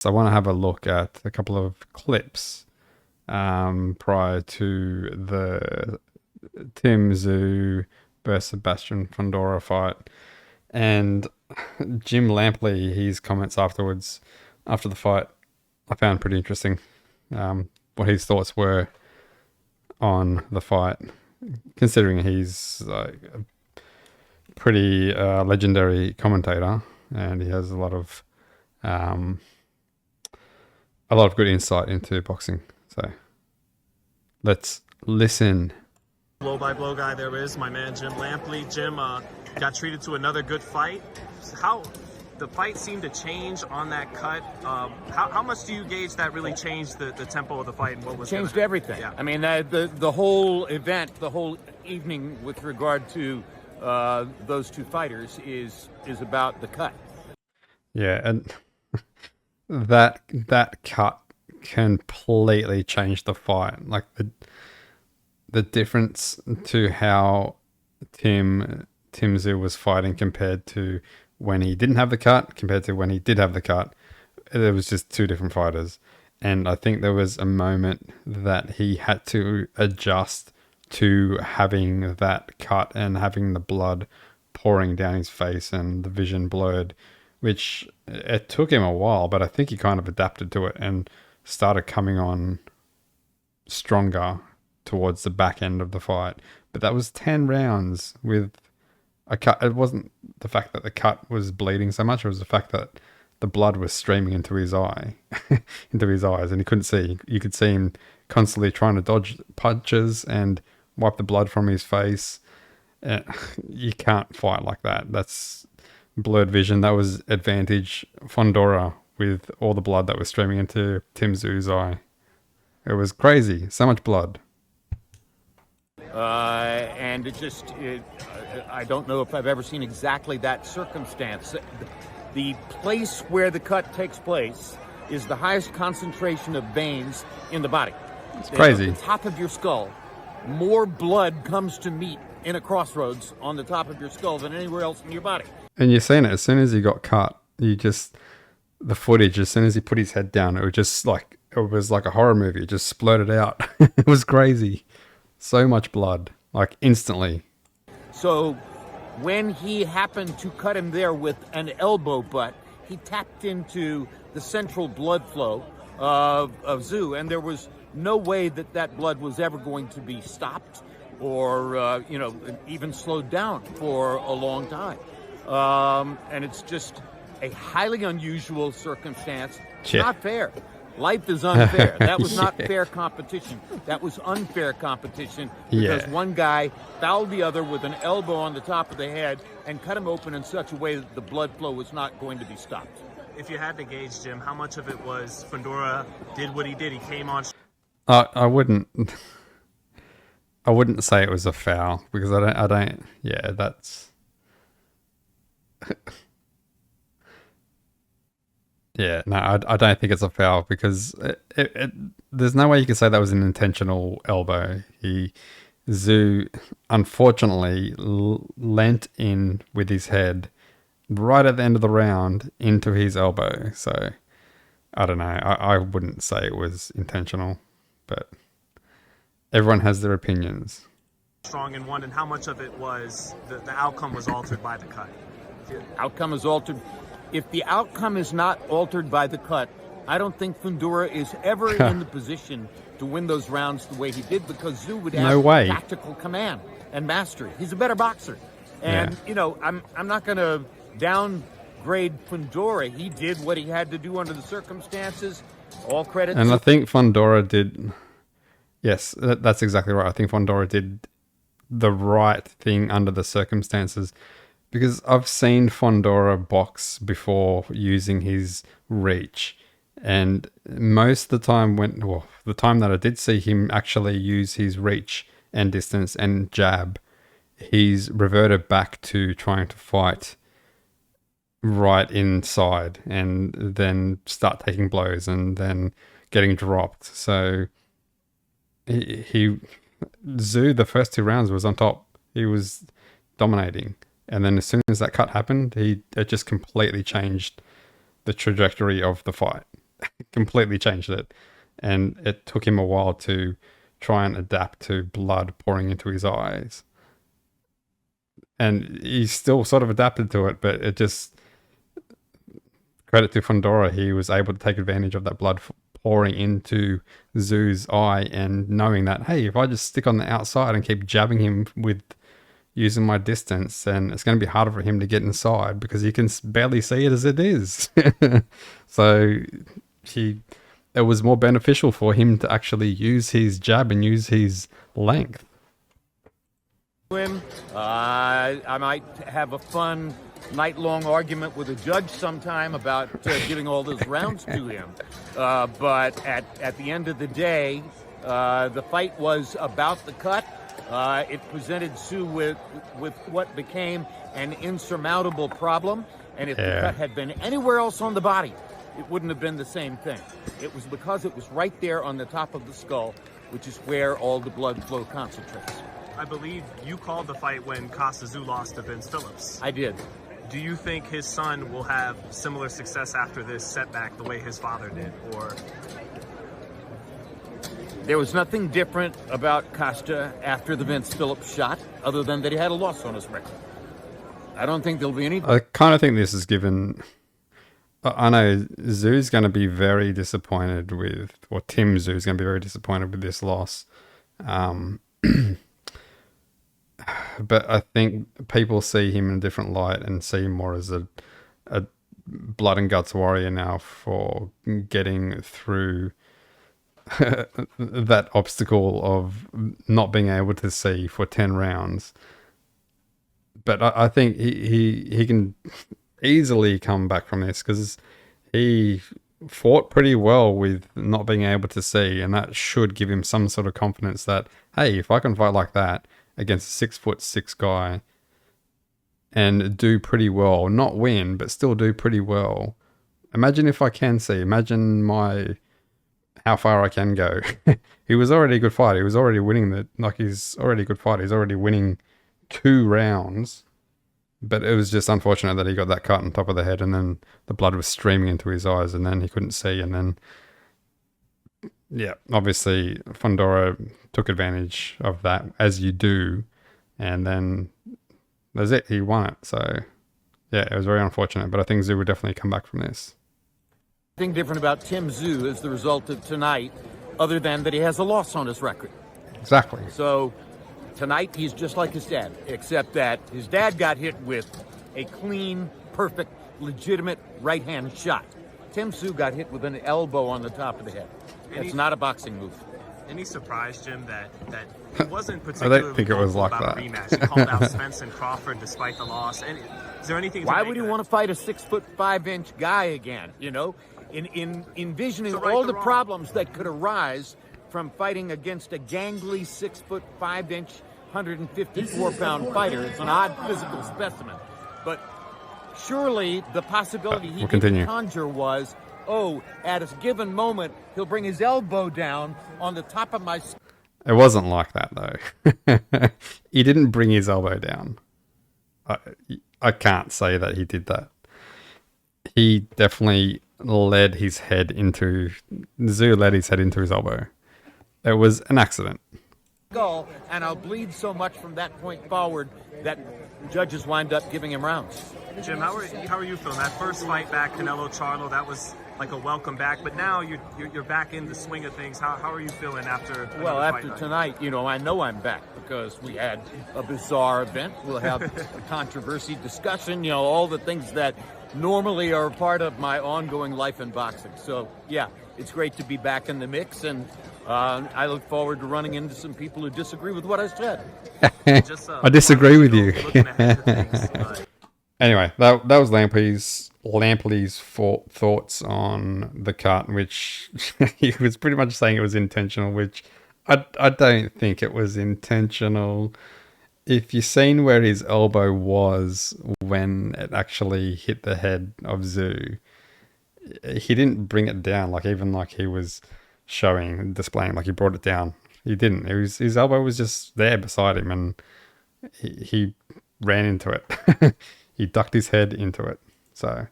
So I want to have a look at a couple of clips prior to the Tim Tszyu versus Sebastian Fundora fight. And Jim Lampley, his comments afterwards, after the fight, I found pretty interesting. What his thoughts were on the fight, considering he's like a pretty legendary commentator and he has a lot of good insight into boxing. So let's listen. Blow by blow guy there is, my man Jim Lampley. Jim got treated to another good fight. How the fight seemed to change on that cut. How much do you gauge that really changed the tempo of the fight and what was changed everything? Yeah. I mean, the whole event, the whole evening with regard to those two fighters is about the cut. Yeah, and that cut completely changed the fight. Like the difference to how Tim Tszyu was fighting compared to when he didn't have the cut, compared to when he did have the cut, there was just two different fighters. And I think there was a moment that he had to adjust to having that cut and having the blood pouring down his face and the vision blurred, which it took him a while, but I think he kind of adapted to it and started coming on stronger towards the back end of the fight. But that was 10 rounds with a cut. It wasn't the fact that the cut was bleeding so much, it was the fact that the blood was streaming into his eye, into his eyes, and he couldn't see. You could see him constantly trying to dodge punches and wipe the blood from his face. You can't fight like that. That's blurred vision. That was advantage Fundora with all the blood that was streaming into Tim Tszyu's eye. It was crazy. So much blood. And I don't know if I've ever seen exactly that circumstance. The place where the cut takes place is the highest concentration of veins in the body. It's crazy. At the top of your skull, more blood comes to meet in a crossroads on the top of your skull than anywhere else in your body. And you've seen it. As soon as he got cut, the footage, as soon as he put his head down, it was like a horror movie. It just splurted out. It was crazy. So much blood, like instantly. So when he happened to cut him there with an elbow butt, he tapped into the central blood flow of Tszyu, and there was no way that blood was ever going to be stopped or even slowed down for a long time. And it's just a highly unusual circumstance. Yeah. Not fair. Life is unfair. That was not Yeah. fair competition. That was unfair competition because one guy fouled the other with an elbow on the top of the head and cut him open in such a way that the blood flow was not going to be stopped. If you had to gauge, Jim, how much of it was Fundora did what he did? He came on. I wouldn't say it was a foul because I don't. Yeah, that's. Yeah, no, I don't think it's a foul because there's no way you can say that was an intentional elbow. Tszyu, unfortunately, leant in with his head right at the end of the round into his elbow. So, I don't know. I wouldn't say it was intentional, but everyone has their opinions. Strong and one, and how much of it was the outcome was altered by the cut? Outcome is altered. If the outcome is not altered by the cut, I don't think Fundora is ever in the position to win those rounds the way he did because Tszyu would have tactical command and mastery. He's a better boxer. And, I'm not going to downgrade Fundora. He did what he had to do under the circumstances. All credit. And I think Fundora did... Yes, that's exactly right. I think Fundora did the right thing under the circumstances. Because I've seen Fundora box before using his reach. And most of the time the time that I did see him actually use his reach and distance and jab, he's reverted back to trying to fight right inside and then start taking blows and then getting dropped. So Tszyu, the first two rounds was on top. He was dominating. And then as soon as that cut happened, it just completely changed the trajectory of the fight. completely changed it. And it took him a while to try and adapt to blood pouring into his eyes. And he still sort of adapted to it, but it just, credit to Fundora, he was able to take advantage of that blood pouring into Tszyu's eye and knowing that, hey, if I just stick on the outside and keep jabbing him with using my distance, then it's going to be harder for him to get inside because he can barely see it as it is. So it was more beneficial for him to actually use his jab and use his length. I might have a fun night-long argument with a judge sometime about giving all those rounds to him. But at the end of the day, the fight was about the cut. It presented Tszyu with what became an insurmountable problem. And if the cut had been anywhere else on the body, it wouldn't have been the same thing. It was because it was right there on the top of the skull, which is where all the blood flow concentrates. I believe you called the fight when Tszyu lost to Vince Phillips. I did. Do you think his son will have similar success after this setback the way his father did? Or there was nothing different about Costa after the Vince Phillips shot, other than that he had a loss on his record. I don't think there'll be any. I kind of think this is given. I know Tszyu's going to be very disappointed with, or Tim Tszyu is going to be very disappointed with this loss. But I think people see him in a different light and see him more as a blood and guts warrior now for getting through that obstacle of not being able to see for 10 rounds. But I think he can easily come back from this because he fought pretty well with not being able to see, and that should give him some sort of confidence that, hey, if I can fight like that against a 6'6" guy and do pretty well, not win, but still do pretty well. Imagine if I can see. Imagine how far I can go. He was already a good fighter. He was already winning he's already a good fighter. He's already winning 2 rounds. But it was just unfortunate that he got that cut on top of the head and then the blood was streaming into his eyes and then he couldn't see. And then, yeah, obviously Fundora took advantage of that, as you do. And then that's it. He won it. So, yeah, it was very unfortunate. But I think Tszyu would definitely come back from this. Nothing different about Tim Tszyu as the result of tonight, other than that he has a loss on his record. Exactly. So tonight he's just like his dad, except that his dad got hit with a clean, perfect, legitimate right-hand shot. Tim Tszyu got hit with an elbow on the top of the head. It's not a boxing move. Any surprise, Jim, that he wasn't particularly I don't think it was like about that. a rematch? He called out Spence and Crawford despite the loss. And is there anything? Why would he want to fight a 6'5" guy again? You know, in envisioning all the problems that could arise from fighting against a gangly 6'5", 154-pound fighter. It's an odd physical specimen, but surely the possibility he could conjure was, oh, at a given moment, he'll bring his elbow down on the top of my... It wasn't like that, though. He didn't bring his elbow down. I can't say that he did that. He definitely led his head into... Tszyu led his head into his elbow. It was an accident. Skull, and I'll bleed so much from that point forward that judges wind up giving him rounds. Jim, how are you feeling? That first fight back, Canelo Charlo, that was like a welcome back, but now you're back in the swing of things. How are you feeling after? Well, after tonight, you know I'm back because we had a bizarre event. We'll have a controversy discussion, you know, all the things that normally are part of my ongoing life in boxing. So yeah, it's great to be back in the mix, and I look forward to running into some people who disagree with what I said. I disagree with you. Anyway, that was Lampley's thoughts on the cut, which he was pretty much saying it was intentional, which I don't think it was intentional. If you've seen where his elbow was when it actually hit the head of Tszyu, he didn't bring it down, even like he was displaying, like he brought it down. He didn't. His elbow was just there beside him, and he ran into it. He ducked his head into it. So